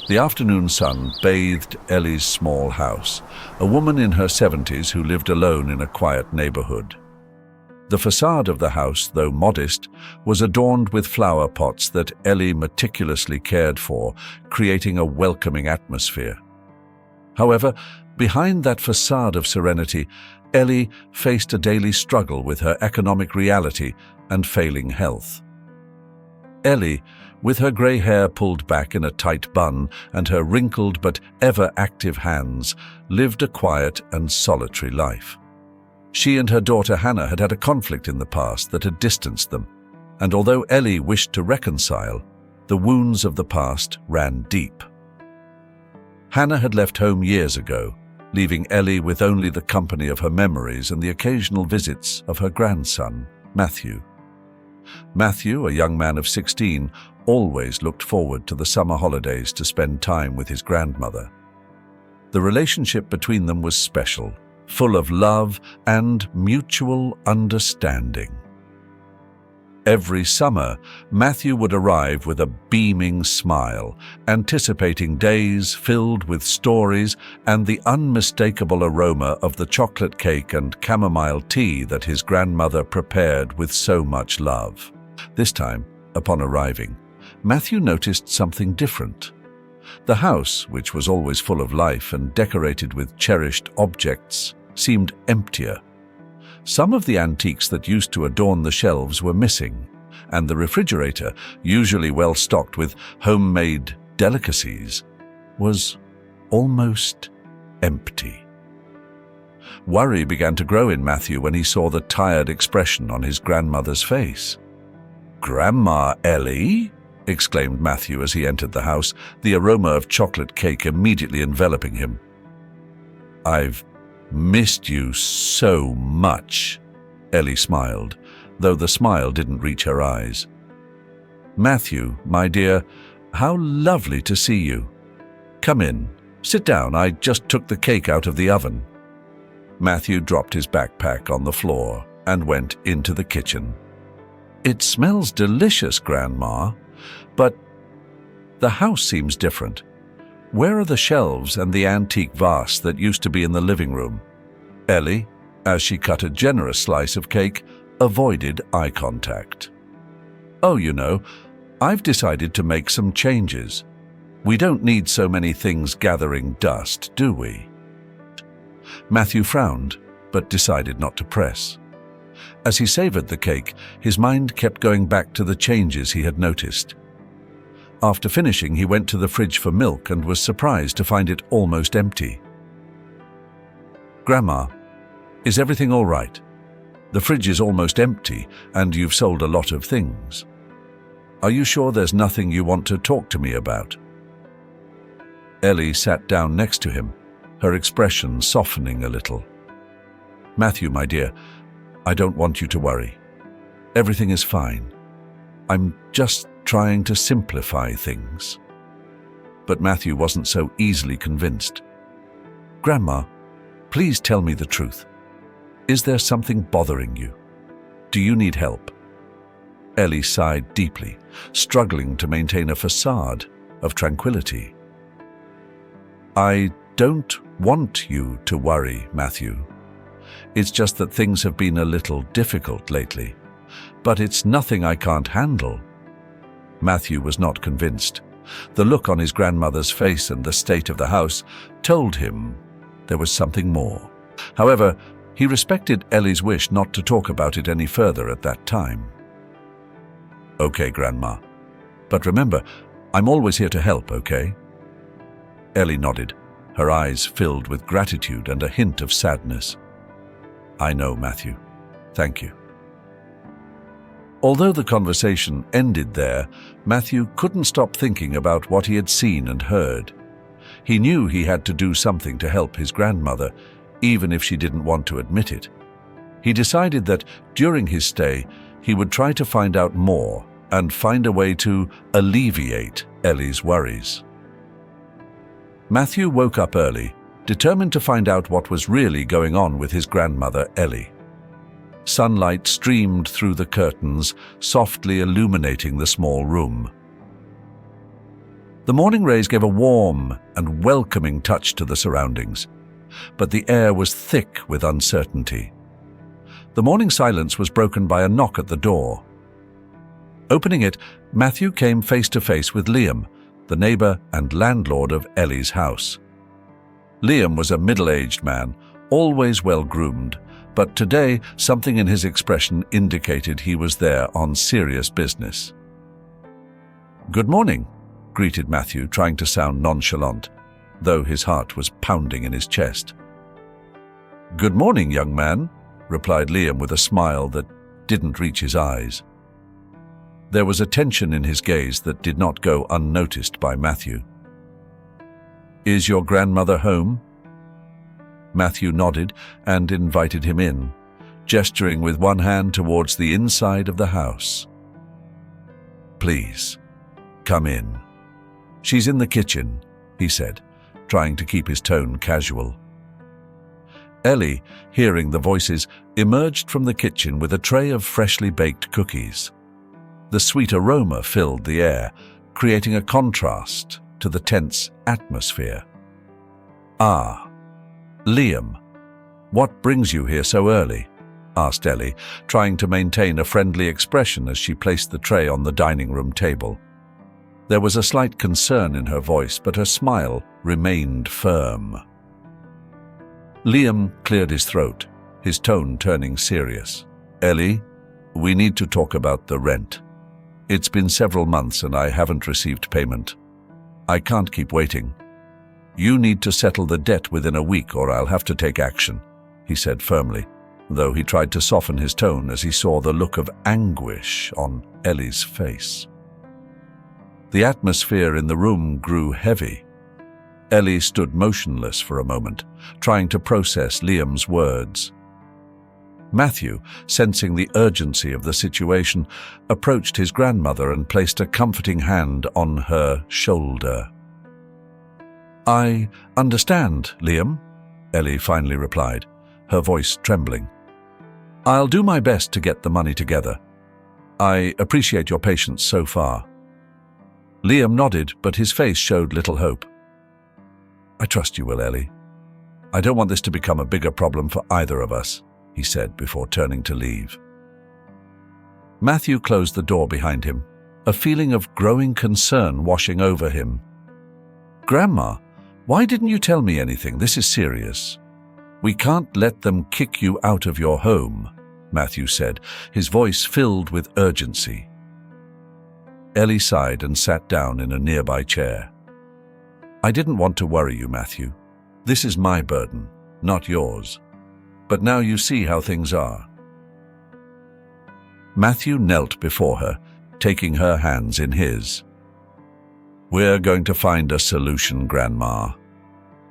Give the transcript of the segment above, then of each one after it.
The afternoon sun bathed Ellie's small house, a woman in her 70s who lived alone in a quiet neighborhood. The facade of the house, though modest, was adorned with flower pots that Ellie meticulously cared for, creating a welcoming atmosphere. However, behind that facade of serenity, Ellie faced a daily struggle with her economic reality and failing health. Ellie, with her grey hair pulled back in a tight bun and her wrinkled but ever-active hands, lived a quiet and solitary life. She and her daughter Hannah had had a conflict in the past that had distanced them, and although Ellie wished to reconcile, the wounds of the past ran deep. Hannah had left home years ago, leaving Ellie with only the company of her memories and the occasional visits of her grandson, Matthew. Matthew, a young man of 16, always looked forward to the summer holidays to spend time with his grandmother. The relationship between them was special, full of love and mutual understanding. Every summer, Matthew would arrive with a beaming smile, anticipating days filled with stories and the unmistakable aroma of the chocolate cake and chamomile tea that his grandmother prepared with so much love. This time, upon arriving, Matthew noticed something different. The house, which was always full of life and decorated with cherished objects, seemed emptier. Some of the antiques that used to adorn the shelves were missing, and the refrigerator, usually well stocked with homemade delicacies, was almost empty. Worry began to grow in Matthew when he saw the tired expression on his grandmother's face. "Grandma Ellie?" exclaimed Matthew as he entered the house, the aroma of chocolate cake immediately enveloping him. "I've missed you so much," Ellie smiled, though the smile didn't reach her eyes. "Matthew, my dear, how lovely to see you. Come in, sit down, I just took the cake out of the oven." Matthew dropped his backpack on the floor and went into the kitchen. "It smells delicious, Grandma, but the house seems different. Where are the shelves and the antique vase that used to be in the living room?" Ellie, as she cut a generous slice of cake, avoided eye contact. "Oh, I've decided to make some changes. We don't need so many things gathering dust, do we?" Matthew frowned, but decided not to press. As he savored the cake, his mind kept going back to the changes he had noticed. After finishing, he went to the fridge for milk and was surprised to find it almost empty. "Grandma, is everything all right? The fridge is almost empty and you've sold a lot of things. Are you sure there's nothing you want to talk to me about?" Ellie sat down next to him, her expression softening a little. "Matthew, my dear, I don't want you to worry. Everything is fine. I'm just trying to simplify things." But Matthew wasn't so easily convinced. "Grandma, please tell me the truth. Is there something bothering you? Do you need help?" Ellie sighed deeply, struggling to maintain a facade of tranquility. "I don't want you to worry, Matthew. It's just that things have been a little difficult lately. But it's nothing I can't handle." Matthew was not convinced. The look on his grandmother's face and the state of the house told him there was something more. However, he respected Ellie's wish not to talk about it any further at that time. "Okay, Grandma. But remember, I'm always here to help, okay?" Ellie nodded, her eyes filled with gratitude and a hint of sadness. "I know, Matthew. Thank you." Although the conversation ended there, Matthew couldn't stop thinking about what he had seen and heard. He knew he had to do something to help his grandmother, even if she didn't want to admit it. He decided that during his stay, he would try to find out more and find a way to alleviate Ellie's worries. Matthew woke up early, determined to find out what was really going on with his grandmother Ellie. Sunlight streamed through the curtains, softly illuminating the small room. The morning rays gave a warm and welcoming touch to the surroundings, but the air was thick with uncertainty. The morning silence was broken by a knock at the door. Opening it, Matthew came face to face with Liam, the neighbor and landlord of Ellie's house. Liam was a middle-aged man, always well-groomed, but today something in his expression indicated he was there on serious business. "Good morning," greeted Matthew, trying to sound nonchalant, though his heart was pounding in his chest. "Good morning, young man," replied Liam with a smile that didn't reach his eyes. There was a tension in his gaze that did not go unnoticed by Matthew. "Is your grandmother home?" Matthew nodded and invited him in, gesturing with one hand towards the inside of the house. "Please, come in. She's in the kitchen," he said, trying to keep his tone casual. Ellie, hearing the voices, emerged from the kitchen with a tray of freshly baked cookies. The sweet aroma filled the air, creating a contrast to the tense atmosphere. "Ah, Liam, what brings you here so early?" asked Ellie, trying to maintain a friendly expression as she placed the tray on the dining room table. There was a slight concern in her voice, but her smile remained firm. Liam cleared his throat, his tone turning serious. "Ellie, we need to talk about the rent. It's been several months and I haven't received payment. I can't keep waiting. You need to settle the debt within a week or I'll have to take action," he said firmly, though he tried to soften his tone as he saw the look of anguish on Ellie's face. The atmosphere in the room grew heavy. Ellie stood motionless for a moment, trying to process Liam's words. Matthew, sensing the urgency of the situation, approached his grandmother and placed a comforting hand on her shoulder. "I understand, Liam," Ellie finally replied, her voice trembling. "I'll do my best to get the money together. I appreciate your patience so far." Liam nodded, but his face showed little hope. "I trust you will, Ellie. I don't want this to become a bigger problem for either of us," he said before turning to leave. Matthew closed the door behind him, a feeling of growing concern washing over him. "Grandma, why didn't you tell me anything? This is serious." "We can't let them kick you out of your home," Matthew said, his voice filled with urgency. Ellie sighed and sat down in a nearby chair. "I didn't want to worry you, Matthew. This is my burden, not yours. But now you see how things are." Matthew knelt before her, taking her hands in his. "We're going to find a solution, Grandma.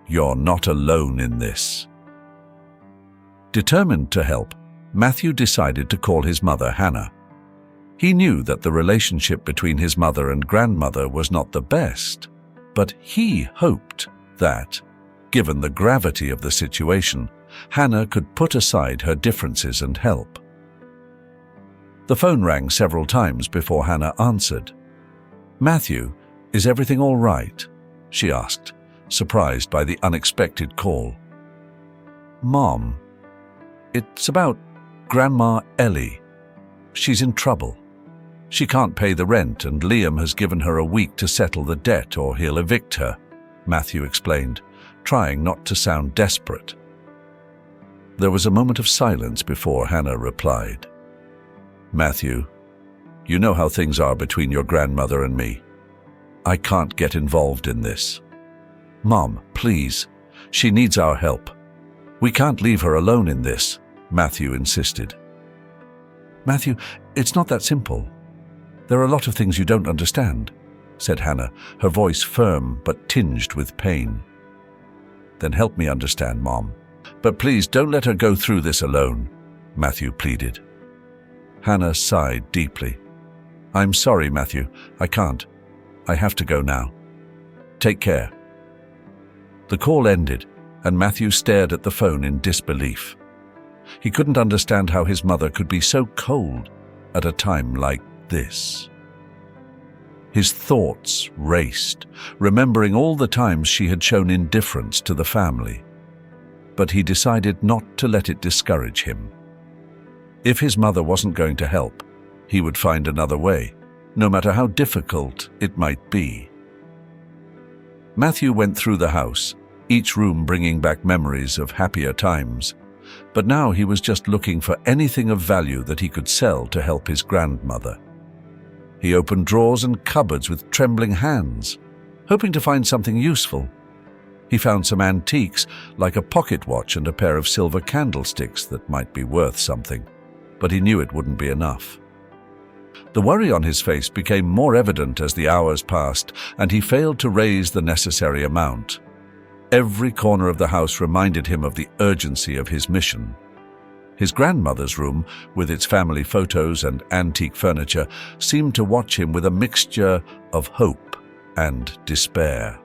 You're not alone in this." Determined to help, Matthew decided to call his mother Hannah. He knew that the relationship between his mother and grandmother was not the best, but he hoped that, given the gravity of the situation, Hannah could put aside her differences and help. The phone rang several times before Hannah answered. "Matthew, is everything all right?" she asked, surprised by the unexpected call. "Mom, it's about Grandma Ellie. She's in trouble. She can't pay the rent and Liam has given her a week to settle the debt or he'll evict her," Matthew explained, trying not to sound desperate. There was a moment of silence before Hannah replied. "Matthew, you know how things are between your grandmother and me. I can't get involved in this. Mom, please, she needs our help. We can't leave her alone in this," Matthew insisted. "Matthew, it's not that simple. There are a lot of things you don't understand," said Hannah, her voice firm but tinged with pain. "Then help me understand, Mom. But please don't let her go through this alone," Matthew pleaded. Hannah sighed deeply. "I'm sorry, Matthew. I can't. I have to go now. Take care." The call ended, and Matthew stared at the phone in disbelief. He couldn't understand how his mother could be so cold at a time like this. His thoughts raced, remembering all the times she had shown indifference to the family. But he decided not to let it discourage him. If his mother wasn't going to help, he would find another way, no matter how difficult it might be. Matthew went through the house, each room bringing back memories of happier times. But now he was just looking for anything of value that he could sell to help his grandmother. He opened drawers and cupboards with trembling hands, hoping to find something useful. He found some antiques, like a pocket watch and a pair of silver candlesticks that might be worth something, but he knew it wouldn't be enough. The worry on his face became more evident as the hours passed, and he failed to raise the necessary amount. Every corner of the house reminded him of the urgency of his mission. His grandmother's room, with its family photos and antique furniture, seemed to watch him with a mixture of hope and despair.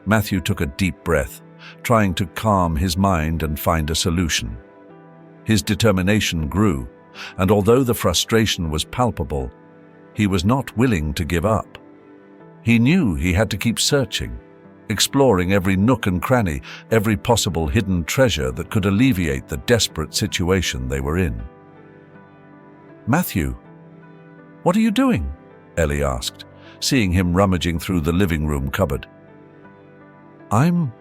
Matthew took a deep breath, trying to calm his mind and find a solution. His determination grew, and although the frustration was palpable, he was not willing to give up. He knew he had to keep searching, exploring every nook and cranny, every possible hidden treasure that could alleviate the desperate situation they were in. "Matthew, what are you doing?" Ellie asked, seeing him rummaging through the living room cupboard. "I'm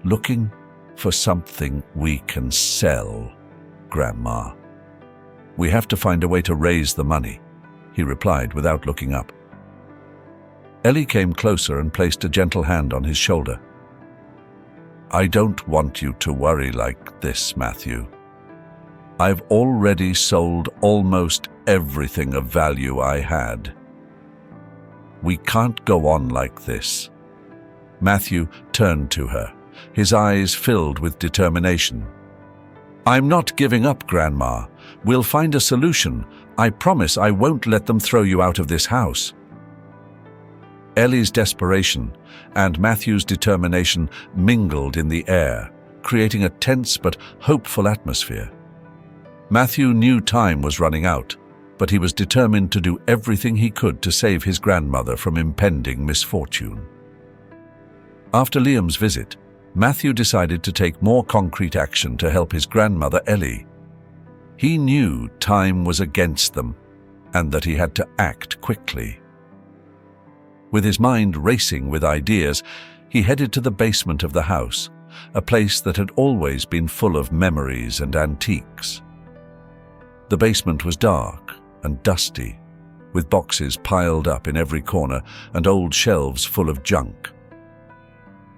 looking for something we can sell, Grandma. We have to find a way to raise the money," he replied without looking up. Ellie came closer and placed a gentle hand on his shoulder. "I don't want you to worry like this, Matthew. I've already sold almost everything of value I had. We can't go on like this." Matthew turned to her, his eyes filled with determination. "I'm not giving up, Grandma. We'll find a solution. I promise I won't let them throw you out of this house." Ellie's desperation and Matthew's determination mingled in the air, creating a tense but hopeful atmosphere. Matthew knew time was running out, but he was determined to do everything he could to save his grandmother from impending misfortune. After Liam's visit, Matthew decided to take more concrete action to help his grandmother Ellie. He knew time was against them and that he had to act quickly. With his mind racing with ideas, he headed to the basement of the house, a place that had always been full of memories and antiques. The basement was dark and dusty, with boxes piled up in every corner and old shelves full of junk.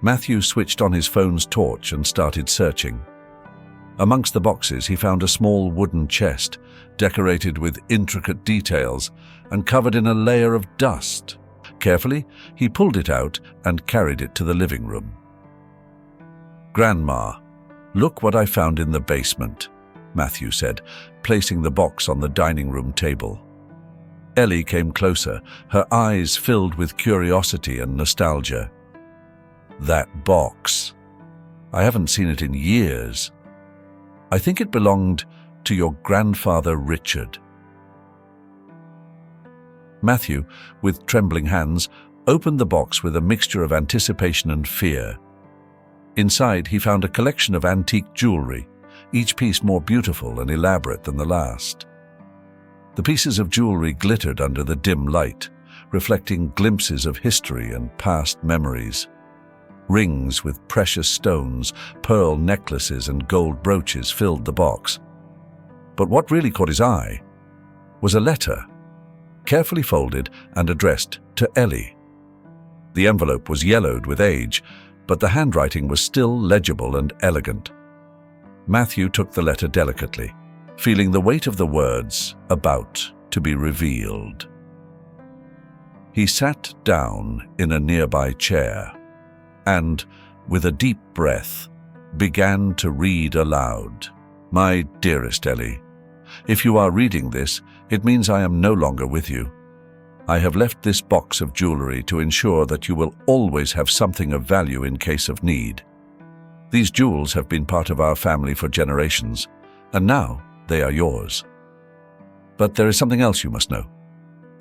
Matthew switched on his phone's torch and started searching. Amongst the boxes, he found a small wooden chest, decorated with intricate details and covered in a layer of dust. Carefully, he pulled it out and carried it to the living room. "Grandma, look what I found in the basement," Matthew said, placing the box on the dining room table. Ellie came closer, her eyes filled with curiosity and nostalgia. "That box. I haven't seen it in years. I think it belonged to your grandfather Richard." Matthew, with trembling hands, opened the box with a mixture of anticipation and fear. Inside, he found a collection of antique jewelry, each piece more beautiful and elaborate than the last. The pieces of jewelry glittered under the dim light, reflecting glimpses of history and past memories. Rings with precious stones, pearl necklaces, and gold brooches filled the box. But what really caught his eye was a letter, carefully folded and addressed to Ellie. The envelope was yellowed with age, but the handwriting was still legible and elegant. Matthew took the letter delicately, feeling the weight of the words about to be revealed. He sat down in a nearby chair and, with a deep breath, began to read aloud. "My dearest Ellie, if you are reading this, it means I am no longer with you. I have left this box of jewelry to ensure that you will always have something of value in case of need. These jewels have been part of our family for generations, and now they are yours. But there is something else you must know.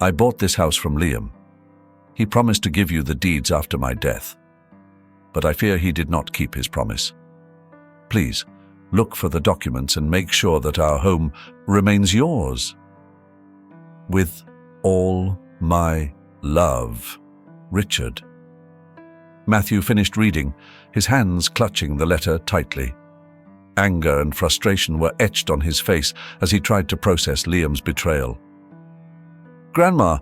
I bought this house from Liam. He promised to give you the deeds after my death, but I fear he did not keep his promise. Please, look for the documents and make sure that our home remains yours. With all my love, Richard. Matthew finished reading, his hands clutching the letter tightly. Anger and frustration were etched on his face as he tried to process Liam's betrayal. "Grandma,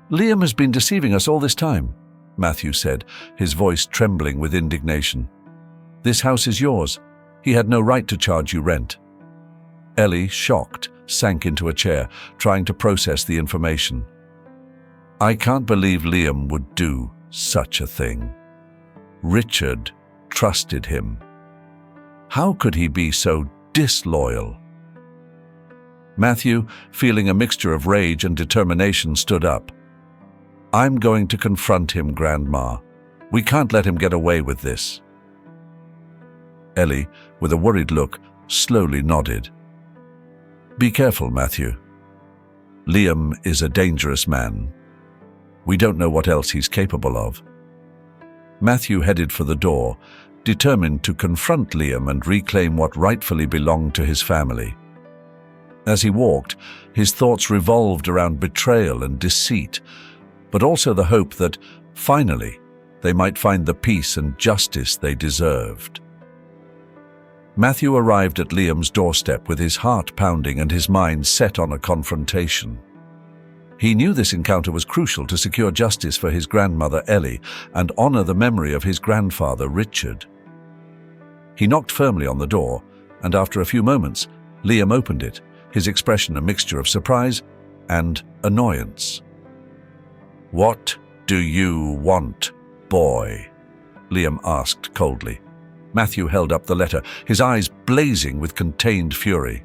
Liam has been deceiving us all this time," Matthew said, his voice trembling with indignation. "This house is yours. He had no right to charge you rent." Ellie, shocked, sank into a chair, trying to process the information. "I can't believe Liam would do such a thing. Richard trusted him. How could he be so disloyal?" Matthew, feeling a mixture of rage and determination, stood up. "I'm going to confront him, Grandma. We can't let him get away with this." Ellie, with a worried look, slowly nodded. "Be careful, Matthew. Liam is a dangerous man. We don't know what else he's capable of." Matthew headed for the door, determined to confront Liam and reclaim what rightfully belonged to his family. As he walked, his thoughts revolved around betrayal and deceit, but also the hope that, finally, they might find the peace and justice they deserved. Matthew arrived at Liam's doorstep with his heart pounding and his mind set on a confrontation. He knew this encounter was crucial to secure justice for his grandmother Ellie and honor the memory of his grandfather Richard. He knocked firmly on the door, and after a few moments, Liam opened it, his expression a mixture of surprise and annoyance. "What do you want, boy?" Liam asked coldly. Matthew held up the letter, his eyes blazing with contained fury.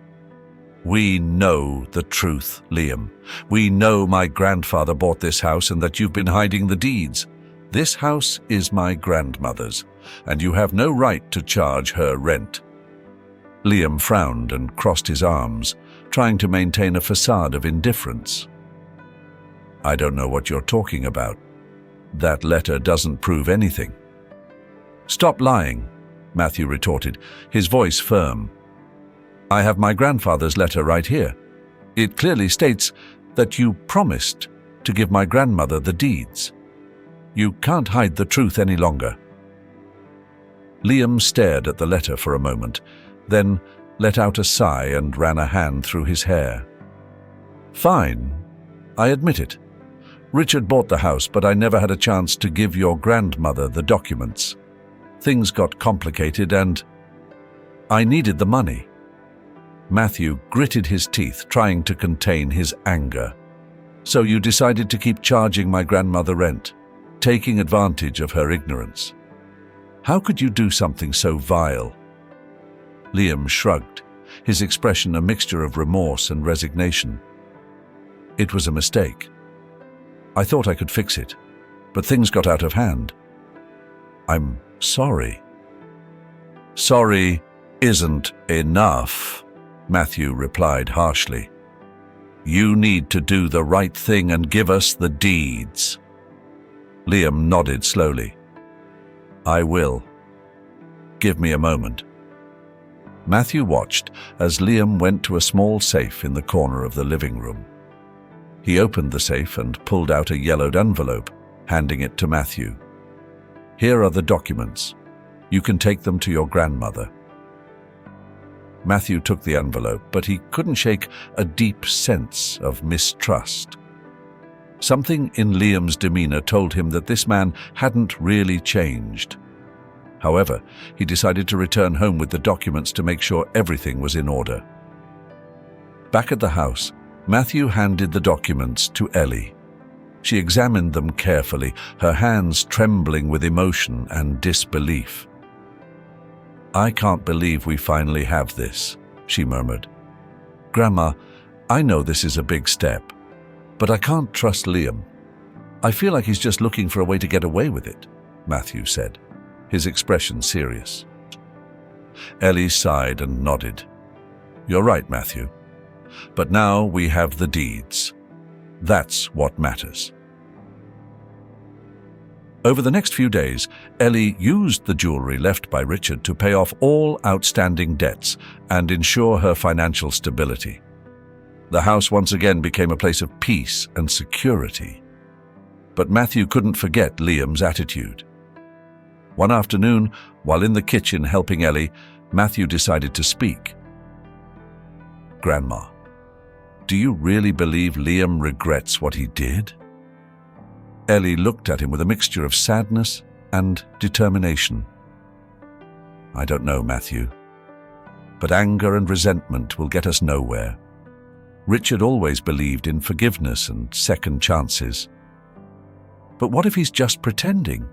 "We know the truth, Liam. We know my grandfather bought this house and that you've been hiding the deeds. This house is my grandmother's, and you have no right to charge her rent." Liam frowned and crossed his arms, trying to maintain a facade of indifference. "I don't know what you're talking about. That letter doesn't prove anything." "Stop lying," Matthew retorted, his voice firm. "I have my grandfather's letter right here. It clearly states that you promised to give my grandmother the deeds. You can't hide the truth any longer." Liam stared at the letter for a moment, then let out a sigh and ran a hand through his hair. "Fine, I admit it. Richard bought the house, but I never had a chance to give your grandmother the documents. Things got complicated and I needed the money." Matthew gritted his teeth, trying to contain his anger. "So you decided to keep charging my grandmother rent, taking advantage of her ignorance. How could you do something so vile?" Liam shrugged, his expression a mixture of remorse and resignation. "It was a mistake. I thought I could fix it, but things got out of hand. I'm sorry." "Sorry isn't enough," Matthew replied harshly. "You need to do the right thing and give us the deeds." Liam nodded slowly. "I will. Give me a moment." Matthew watched as Liam went to a small safe in the corner of the living room. He opened the safe and pulled out a yellowed envelope, handing it to Matthew. "Here are the documents. You can take them to your grandmother." Matthew took the envelope, but he couldn't shake a deep sense of mistrust. Something in Liam's demeanor told him that this man hadn't really changed. However, he decided to return home with the documents to make sure everything was in order. Back at the house, Matthew handed the documents to Ellie. She examined them carefully, her hands trembling with emotion and disbelief. "I can't believe we finally have this," she murmured. "Grandma, I know this is a big step, but I can't trust Liam. I feel like he's just looking for a way to get away with it," Matthew said, his expression serious. Ellie sighed and nodded. "You're right, Matthew. But now we have the deeds. That's what matters. Over the next few days, Ellie used the jewelry left by Richard to pay off all outstanding debts and ensure her financial stability. The house once again became a place of peace and security. But Matthew couldn't forget Liam's attitude. One afternoon, while in the kitchen helping Ellie, Matthew decided to speak. "Grandma, do you really believe Liam regrets what he did?" Ellie looked at him with a mixture of sadness and determination. "I don't know, Matthew, but anger and resentment will get us nowhere. Richard always believed in forgiveness and second chances. But what if he's just pretending?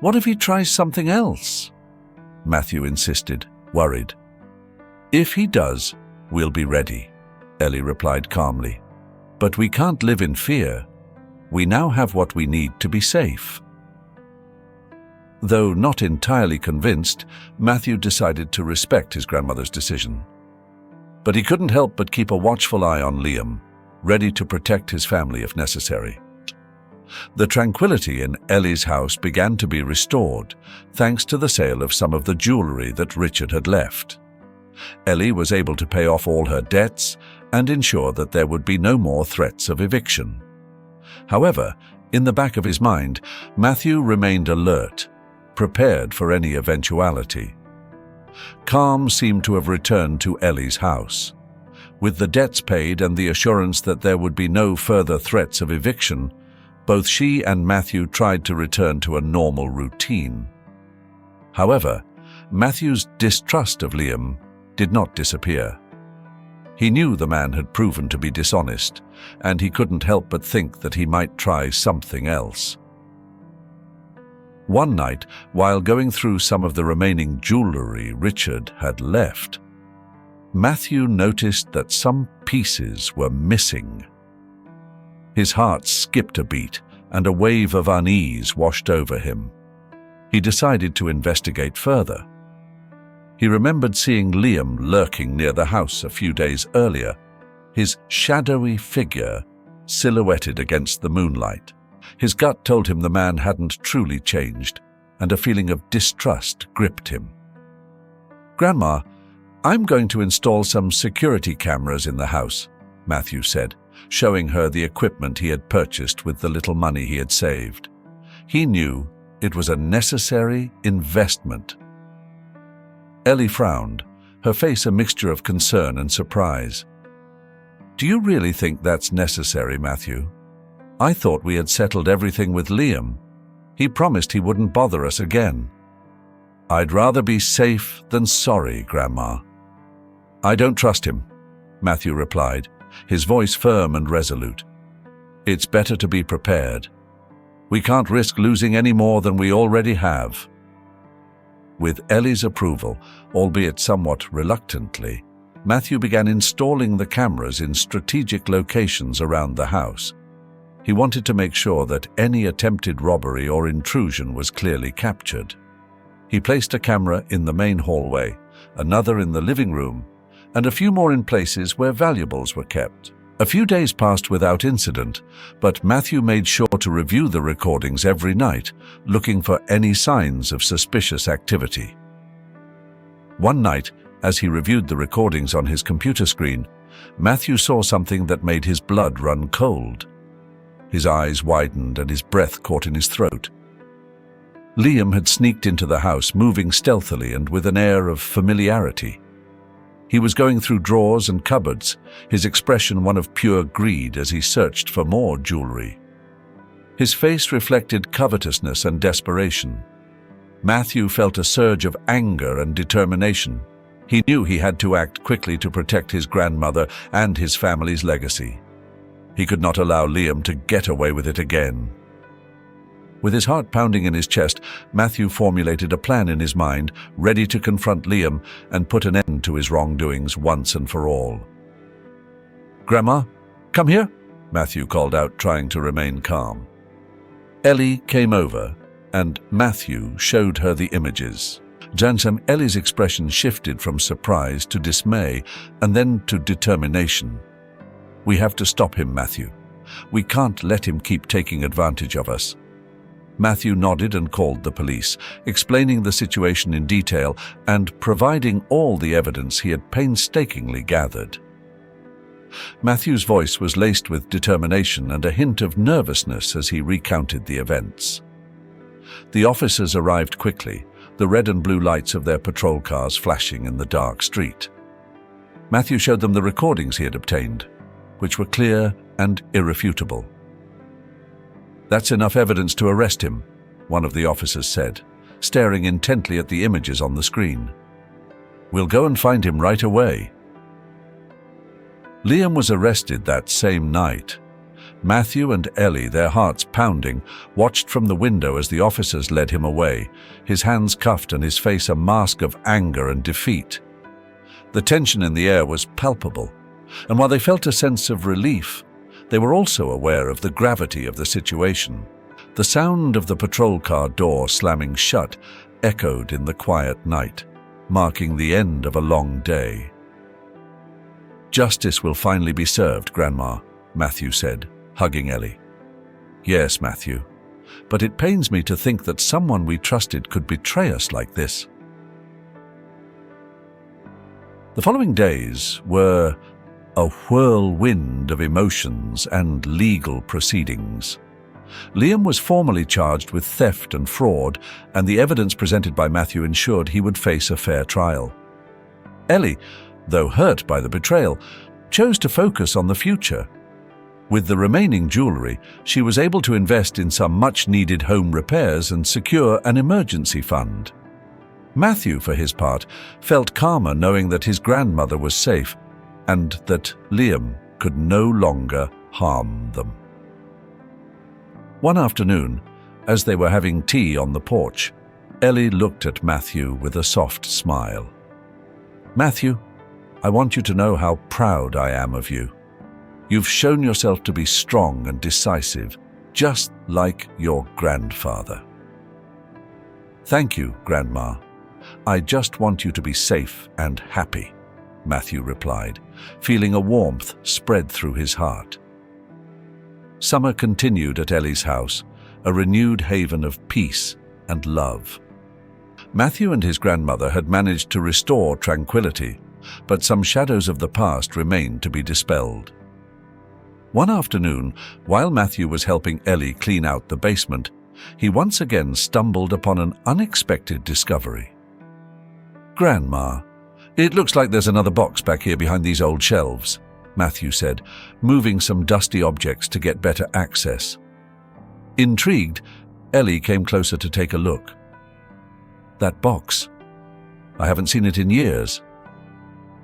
What if he tries something else?" Matthew insisted, worried. "If he does, we'll be ready," Ellie replied calmly. "But we can't live in fear. We now have what we need to be safe." Though not entirely convinced, Matthew decided to respect his grandmother's decision. But he couldn't help but keep a watchful eye on Liam, ready to protect his family if necessary. The tranquility in Ellie's house began to be restored, thanks to the sale of some of the jewelry that Richard had left. Ellie was able to pay off all her debts and ensure that there would be no more threats of eviction. However, in the back of his mind, Matthew remained alert, prepared for any eventuality. Calm seemed to have returned to Ellie's house. With the debts paid and the assurance that there would be no further threats of eviction, both she and Matthew tried to return to a normal routine. However, Matthew's distrust of Liam did not disappear. He knew the man had proven to be dishonest, and he couldn't help but think that he might try something else. One night, while going through some of the remaining jewelry Richard had left, Matthew noticed that some pieces were missing. His heart skipped a beat, and a wave of unease washed over him. He decided to investigate further. He remembered seeing Liam lurking near the house a few days earlier, his shadowy figure silhouetted against the moonlight. His gut told him the man hadn't truly changed, and a feeling of distrust gripped him. "Grandma, I'm going to install some security cameras in the house," Matthew said, showing her the equipment he had purchased with the little money he had saved. He knew it was a necessary investment. Ellie frowned, her face a mixture of concern and surprise. "Do you really think that's necessary, Matthew? I thought we had settled everything with Liam. He promised he wouldn't bother us again." "I'd rather be safe than sorry, Grandma." "I don't trust him," Matthew replied, his voice firm and resolute. "It's better to be prepared. We can't risk losing any more than we already have." With Ellie's approval, albeit somewhat reluctantly, Matthew began installing the cameras in strategic locations around the house. He wanted to make sure that any attempted robbery or intrusion was clearly captured. He placed a camera in the main hallway, another in the living room, and a few more in places where valuables were kept. A few days passed without incident, but Matthew made sure to review the recordings every night, looking for any signs of suspicious activity. One night, as he reviewed the recordings on his computer screen, Matthew saw something that made his blood run cold. His eyes widened and his breath caught in his throat. Liam had sneaked into the house, moving stealthily and with an air of familiarity. He was going through drawers and cupboards, his expression one of pure greed as he searched for more jewelry. His face reflected covetousness and desperation. Matthew felt a surge of anger and determination. He knew he had to act quickly to protect his grandmother and his family's legacy. He could not allow Liam to get away with it again. With his heart pounding in his chest, Matthew formulated a plan in his mind, ready to confront Liam and put an end to his wrongdoings once and for all. "Grandma, come here," Matthew called out, trying to remain calm. Ellie came over, and Matthew showed her the images. Jansem, Ellie's expression shifted from surprise to dismay and then to determination. "We have to stop him, Matthew. We can't let him keep taking advantage of us." Matthew nodded and called the police, explaining the situation in detail and providing all the evidence he had painstakingly gathered. Matthew's voice was laced with determination and a hint of nervousness as he recounted the events. The officers arrived quickly, the red and blue lights of their patrol cars flashing in the dark street. Matthew showed them the recordings he had obtained, which were clear and irrefutable. "That's enough evidence to arrest him," one of the officers said, staring intently at the images on the screen. "We'll go and find him right away." Liam was arrested that same night. Matthew and Ellie, their hearts pounding, watched from the window as the officers led him away, his hands cuffed and his face a mask of anger and defeat. The tension in the air was palpable, and while they felt a sense of relief, they were also aware of the gravity of the situation. The sound of the patrol car door slamming shut echoed in the quiet night, marking the end of a long day. "Justice will finally be served, Grandma," Matthew said, hugging Ellie. "Yes, Matthew, but it pains me to think that someone we trusted could betray us like this." The following days were a whirlwind of emotions and legal proceedings. Liam was formally charged with theft and fraud, and the evidence presented by Matthew ensured he would face a fair trial. Ellie, though hurt by the betrayal, chose to focus on the future. With the remaining jewelry, she was able to invest in some much-needed home repairs and secure an emergency fund. Matthew, for his part, felt calmer knowing that his grandmother was safe and that Liam could no longer harm them. One afternoon, as they were having tea on the porch, Ellie looked at Matthew with a soft smile. "Matthew, I want you to know how proud I am of you. You've shown yourself to be strong and decisive, just like your grandfather." "Thank you, Grandma. I just want you to be safe and happy," Matthew replied, feeling a warmth spread through his heart. Summer continued at Ellie's house, a renewed haven of peace and love. Matthew and his grandmother had managed to restore tranquility, but some shadows of the past remained to be dispelled. One afternoon, while Matthew was helping Ellie clean out the basement, he once again stumbled upon an unexpected discovery. "Grandma, it looks like there's another box back here behind these old shelves," Matthew said, moving some dusty objects to get better access. Intrigued, Ellie came closer to take a look. "That box. I haven't seen it in years."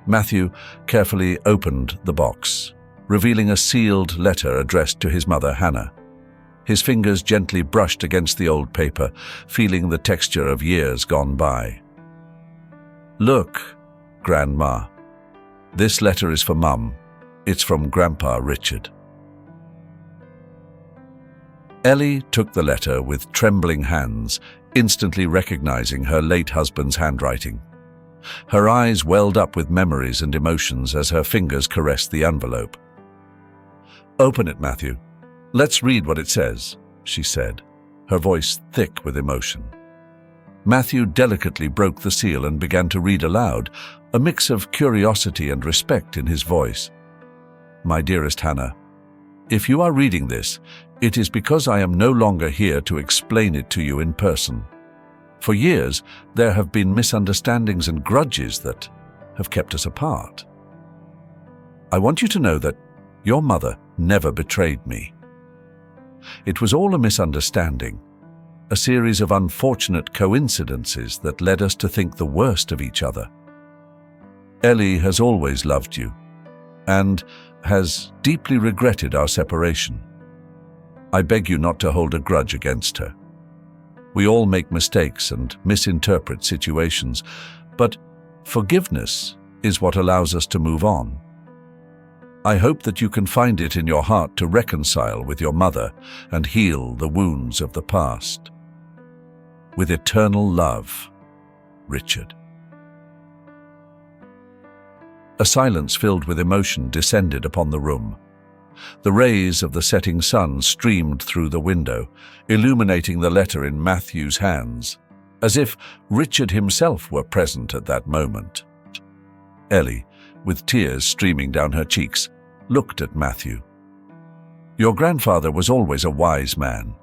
Matthew carefully opened the box, revealing a sealed letter addressed to his mother, Hannah. His fingers gently brushed against the old paper, feeling the texture of years gone by. "Look, Grandma. This letter is for Mum. It's from Grandpa Richard." Ellie took the letter with trembling hands, instantly recognizing her late husband's handwriting. Her eyes welled up with memories and emotions as her fingers caressed the envelope. "Open it, Matthew. Let's read what it says," she said, her voice thick with emotion. Matthew delicately broke the seal and began to read aloud, a mix of curiosity and respect in his voice. "My dearest Hannah, if you are reading this, it is because I am no longer here to explain it to you in person. For years, there have been misunderstandings and grudges that have kept us apart. I want you to know that your mother never betrayed me. It was all a misunderstanding, a series of unfortunate coincidences that led us to think the worst of each other. Ellie has always loved you and has deeply regretted our separation. I beg you not to hold a grudge against her. We all make mistakes and misinterpret situations, but forgiveness is what allows us to move on. I hope that you can find it in your heart to reconcile with your mother and heal the wounds of the past. With eternal love, Richard." A silence filled with emotion descended upon the room. The rays of the setting sun streamed through the window, illuminating the letter in Matthew's hands, as if Richard himself were present at that moment. Ellie, with tears streaming down her cheeks, looked at Matthew. "Your grandfather was always a wise man.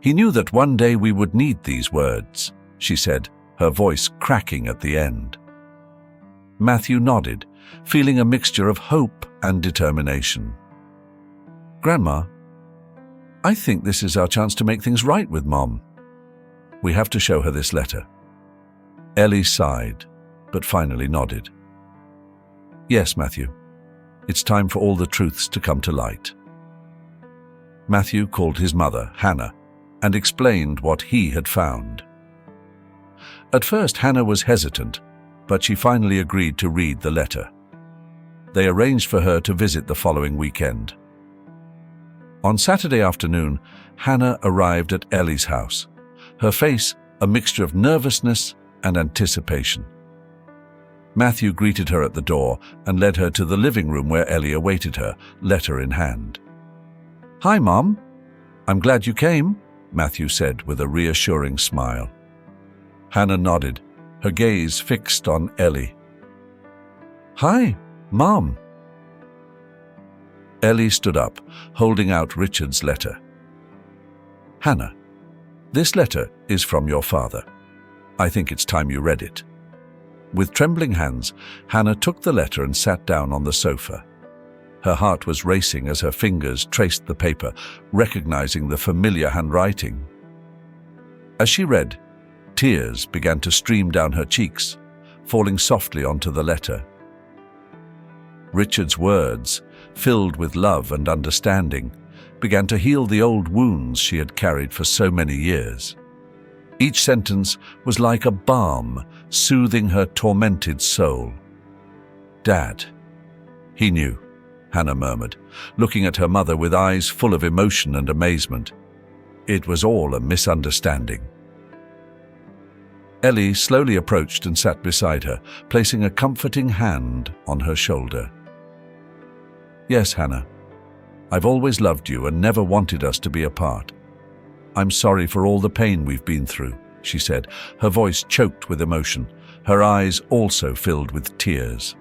He knew that one day we would need these words," she said, her voice cracking at the end. Matthew nodded, feeling a mixture of hope and determination. "Grandma, I think this is our chance to make things right with Mom. We have to show her this letter." Ellie sighed, but finally nodded. "Yes, Matthew. It's time for all the truths to come to light." Matthew called his mother, Hannah, and explained what he had found. At first, Hannah was hesitant, but she finally agreed to read the letter. They arranged for her to visit the following weekend. On Saturday afternoon, Hannah arrived at Ellie's house, her face a mixture of nervousness and anticipation. Matthew greeted her at the door and led her to the living room where Ellie awaited her, letter in hand. "Hi, Mom. I'm glad you came," Matthew said with a reassuring smile. Hannah nodded, her gaze fixed on Ellie. "Hi, Mom." Ellie stood up, holding out Richard's letter. "Hannah, this letter is from your father. I think it's time you read it." With trembling hands, Hannah took the letter and sat down on the sofa. Her heart was racing as her fingers traced the paper, recognizing the familiar handwriting. As she read, tears began to stream down her cheeks, falling softly onto the letter. Richard's words, filled with love and understanding, began to heal the old wounds she had carried for so many years. Each sentence was like a balm, soothing her tormented soul. "Dad." "He knew," Hannah murmured, looking at her mother with eyes full of emotion and amazement. "It was all a misunderstanding." Ellie slowly approached and sat beside her, placing a comforting hand on her shoulder. "Yes, Hannah. I've always loved you and never wanted us to be apart. I'm sorry for all the pain we've been through," she said, her voice choked with emotion, her eyes also filled with tears.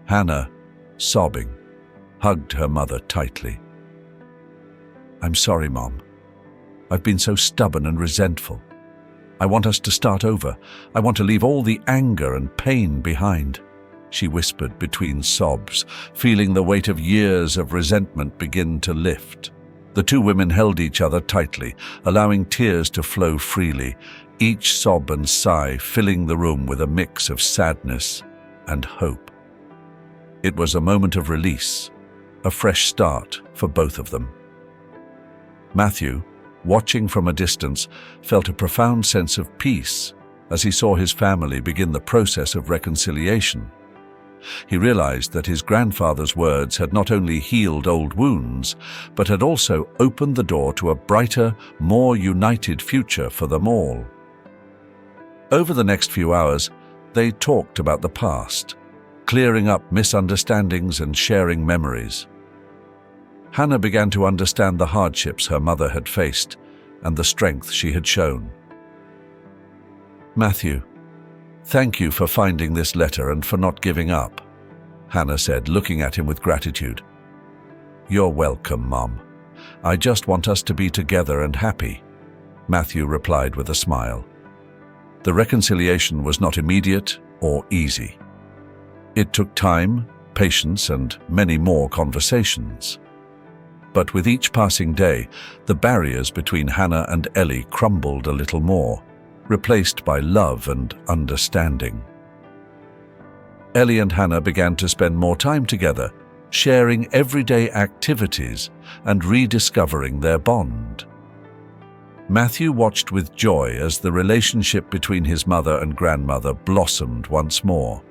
Hannah, sobbing, hugged her mother tightly. "I'm sorry, Mom. I've been so stubborn and resentful. I want us to start over. I want to leave all the anger and pain behind," she whispered between sobs, feeling the weight of years of resentment begin to lift. The two women held each other tightly, allowing tears to flow freely, each sob and sigh filling the room with a mix of sadness and hope. It was a moment of release, a fresh start for both of them. Matthew, watching from a distance, felt a profound sense of peace as he saw his family begin the process of reconciliation. He realized that his grandfather's words had not only healed old wounds, but had also opened the door to a brighter, more united future for them all. Over the next few hours, they talked about the past, clearing up misunderstandings and sharing memories. Hannah began to understand the hardships her mother had faced and the strength she had shown. "Matthew, thank you for finding this letter and for not giving up," Hannah said, looking at him with gratitude. "You're welcome, Mom. I just want us to be together and happy," Matthew replied with a smile. The reconciliation was not immediate or easy. It took time, patience, and many more conversations. But with each passing day, the barriers between Hannah and Ellie crumbled a little more, replaced by love and understanding. Ellie and Hannah began to spend more time together, sharing everyday activities and rediscovering their bond. Matthew watched with joy as the relationship between his mother and grandmother blossomed once more.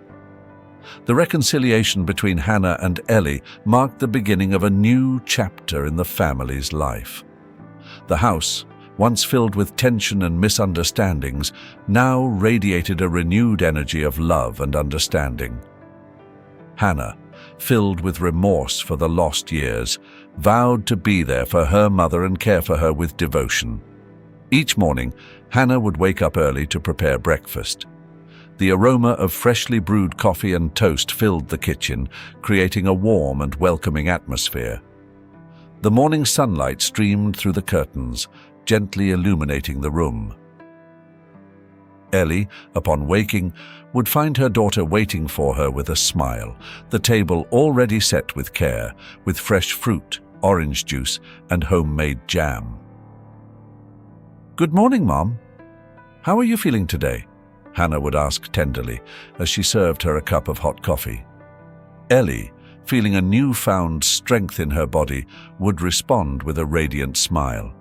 The reconciliation between Hannah and Ellie marked the beginning of a new chapter in the family's life. The house, once filled with tension and misunderstandings, now radiated a renewed energy of love and understanding. Hannah, filled with remorse for the lost years, vowed to be there for her mother and care for her with devotion. Each morning, Hannah would wake up early to prepare breakfast. The aroma of freshly brewed coffee and toast filled the kitchen, creating a warm and welcoming atmosphere. The morning sunlight streamed through the curtains, gently illuminating the room. Ellie, upon waking, would find her daughter waiting for her with a smile, the table already set with care, with fresh fruit, orange juice, and homemade jam. "Good morning, Mom. How are you feeling today?" Hannah would ask tenderly as she served her a cup of hot coffee. Ellie, feeling a newfound strength in her body, would respond with a radiant smile.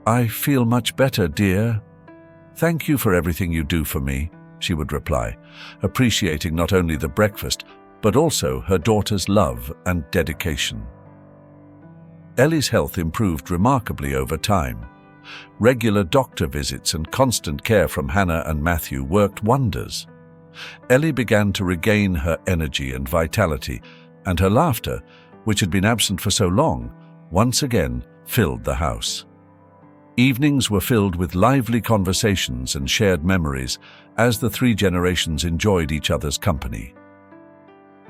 "I feel much better, dear. Thank you for everything you do for me," she would reply, appreciating not only the breakfast, but also her daughter's love and dedication. Ellie's health improved remarkably over time. Regular doctor visits and constant care from Hannah and Matthew worked wonders. Ellie began to regain her energy and vitality, and her laughter, which had been absent for so long, once again filled the house. Evenings were filled with lively conversations and shared memories as the three generations enjoyed each other's company.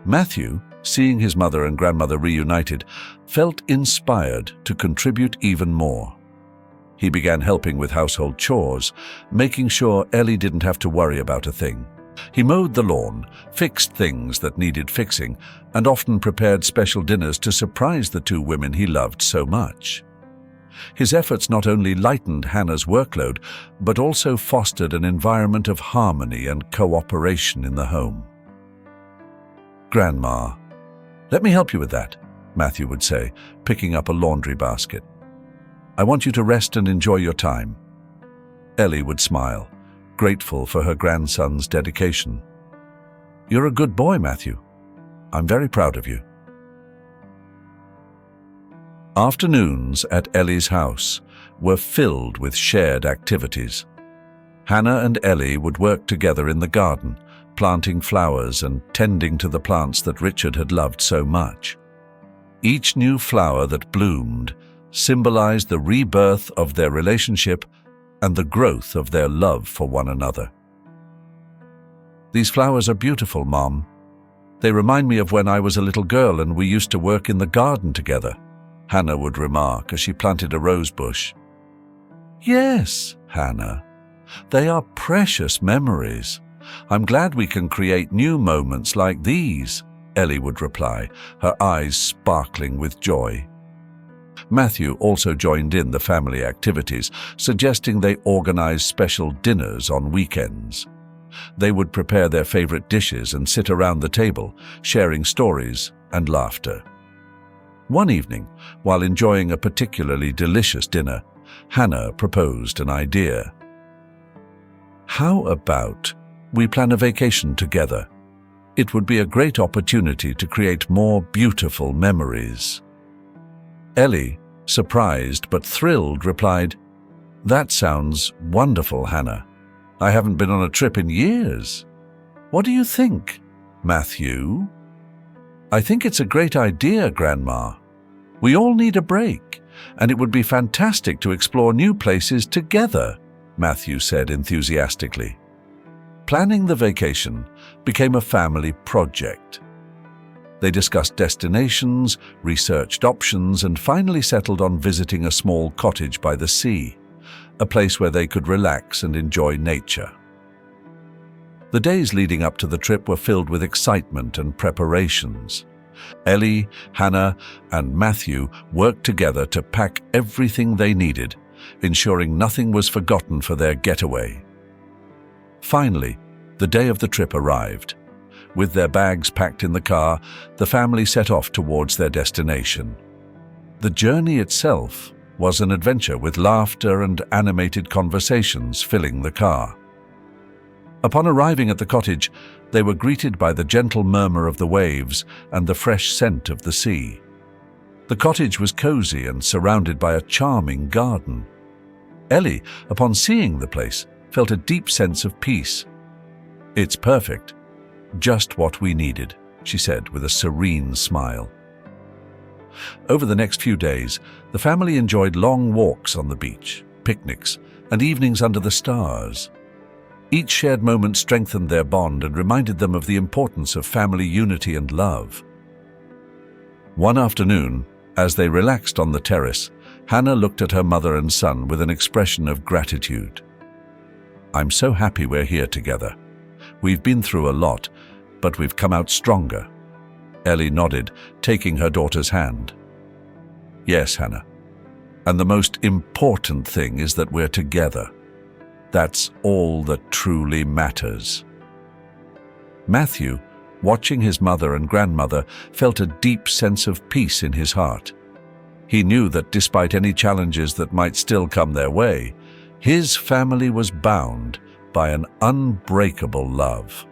Matthew, seeing his mother and grandmother reunited, felt inspired to contribute even more. He began helping with household chores, making sure Ellie didn't have to worry about a thing. He mowed the lawn, fixed things that needed fixing, and often prepared special dinners to surprise the two women he loved so much. His efforts not only lightened Hannah's workload, but also fostered an environment of harmony and cooperation in the home. "Grandma, let me help you with that," Matthew would say, picking up a laundry basket. "I want you to rest and enjoy your time." Ellie would smile, grateful for her grandson's dedication. "You're a good boy, Matthew. I'm very proud of you." Afternoons at Ellie's house were filled with shared activities. Hannah and Ellie would work together in the garden, planting flowers and tending to the plants that Richard had loved so much. Each new flower that bloomed symbolized the rebirth of their relationship and the growth of their love for one another. "These flowers are beautiful, Mom. They remind me of when I was a little girl and we used to work in the garden together," Hannah would remark as she planted a rose bush. "Yes, Hannah, they are precious memories. I'm glad we can create new moments like these," Ellie would reply, her eyes sparkling with joy. Matthew also joined in the family activities, suggesting they organize special dinners on weekends. They would prepare their favorite dishes and sit around the table, sharing stories and laughter. One evening, while enjoying a particularly delicious dinner, Hannah proposed an idea. "How about we plan a vacation together? It would be a great opportunity to create more beautiful memories." Ellie, surprised but thrilled, replied, "That sounds wonderful, Hannah. I haven't been on a trip in years. What do you think, Matthew?" "I think it's a great idea, Grandma. We all need a break, and it would be fantastic to explore new places together," Matthew said enthusiastically. Planning the vacation became a family project. They discussed destinations, researched options, and finally settled on visiting a small cottage by the sea, a place where they could relax and enjoy nature. The days leading up to the trip were filled with excitement and preparations. Ellie, Hannah, and Matthew worked together to pack everything they needed, ensuring nothing was forgotten for their getaway. Finally, the day of the trip arrived. With their bags packed in the car, the family set off towards their destination. The journey itself was an adventure with laughter and animated conversations filling the car. Upon arriving at the cottage, they were greeted by the gentle murmur of the waves and the fresh scent of the sea. The cottage was cozy and surrounded by a charming garden. Ellie, upon seeing the place, felt a deep sense of peace. "It's perfect. Just what we needed," she said with a serene smile. Over the next few days, the family enjoyed long walks on the beach, picnics, and evenings under the stars. Each shared moment strengthened their bond and reminded them of the importance of family unity and love. One afternoon, as they relaxed on the terrace, Hannah looked at her mother and son with an expression of gratitude. "I'm so happy we're here together. We've been through a lot, but we've come out stronger." Ellie nodded, taking her daughter's hand. "Yes, Hannah. And the most important thing is that we're together. That's all that truly matters." Matthew, watching his mother and grandmother, felt a deep sense of peace in his heart. He knew that despite any challenges that might still come their way, his family was bound by an unbreakable love.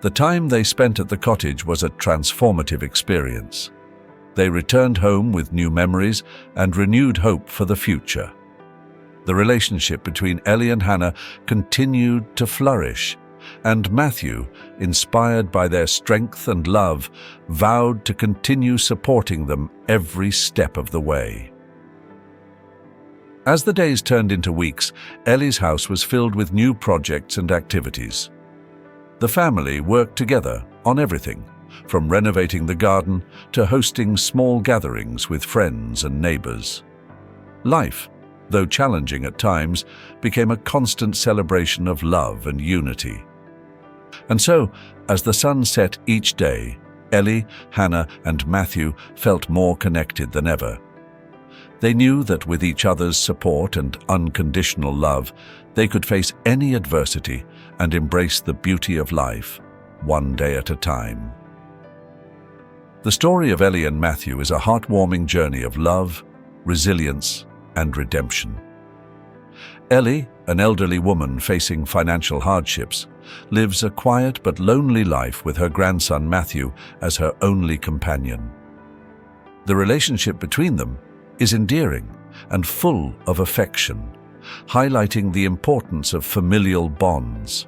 The time they spent at the cottage was a transformative experience. They returned home with new memories and renewed hope for the future. The relationship between Ellie and Hannah continued to flourish, and Matthew, inspired by their strength and love, vowed to continue supporting them every step of the way. As the days turned into weeks, Ellie's house was filled with new projects and activities. The family worked together on everything, from renovating the garden to hosting small gatherings with friends and neighbors. Life, though challenging at times, became a constant celebration of love and unity. And so, as the sun set each day, Ellie, Hannah, and Matthew felt more connected than ever. They knew that with each other's support and unconditional love, they could face any adversity and embrace the beauty of life, one day at a time. The story of Ellie and Matthew is a heartwarming journey of love, resilience, and redemption. Ellie, an elderly woman facing financial hardships, lives a quiet but lonely life with her grandson Matthew as her only companion. The relationship between them is endearing and full of affection, highlighting the importance of familial bonds.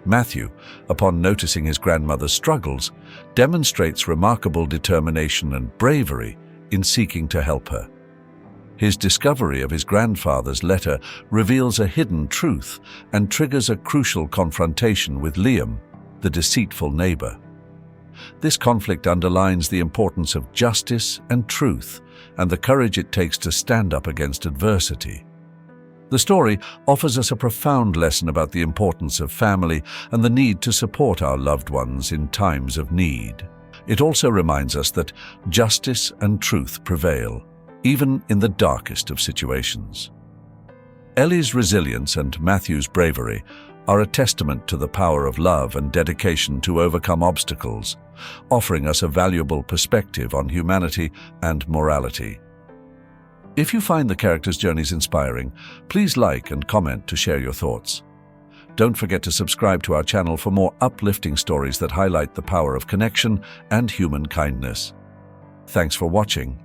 Matthew, upon noticing his grandmother's struggles, demonstrates remarkable determination and bravery in seeking to help her. His discovery of his grandfather's letter reveals a hidden truth and triggers a crucial confrontation with Liam, the deceitful neighbor. This conflict underlines the importance of justice and truth and the courage it takes to stand up against adversity. The story offers us a profound lesson about the importance of family and the need to support our loved ones in times of need. It also reminds us that justice and truth prevail, even in the darkest of situations. Ellie's resilience and Matthew's bravery are a testament to the power of love and dedication to overcome obstacles, offering us a valuable perspective on humanity and morality. If you find the characters' journeys inspiring, please like and comment to share your thoughts. Don't forget to subscribe to our channel for more uplifting stories that highlight the power of connection and human kindness. Thanks for watching.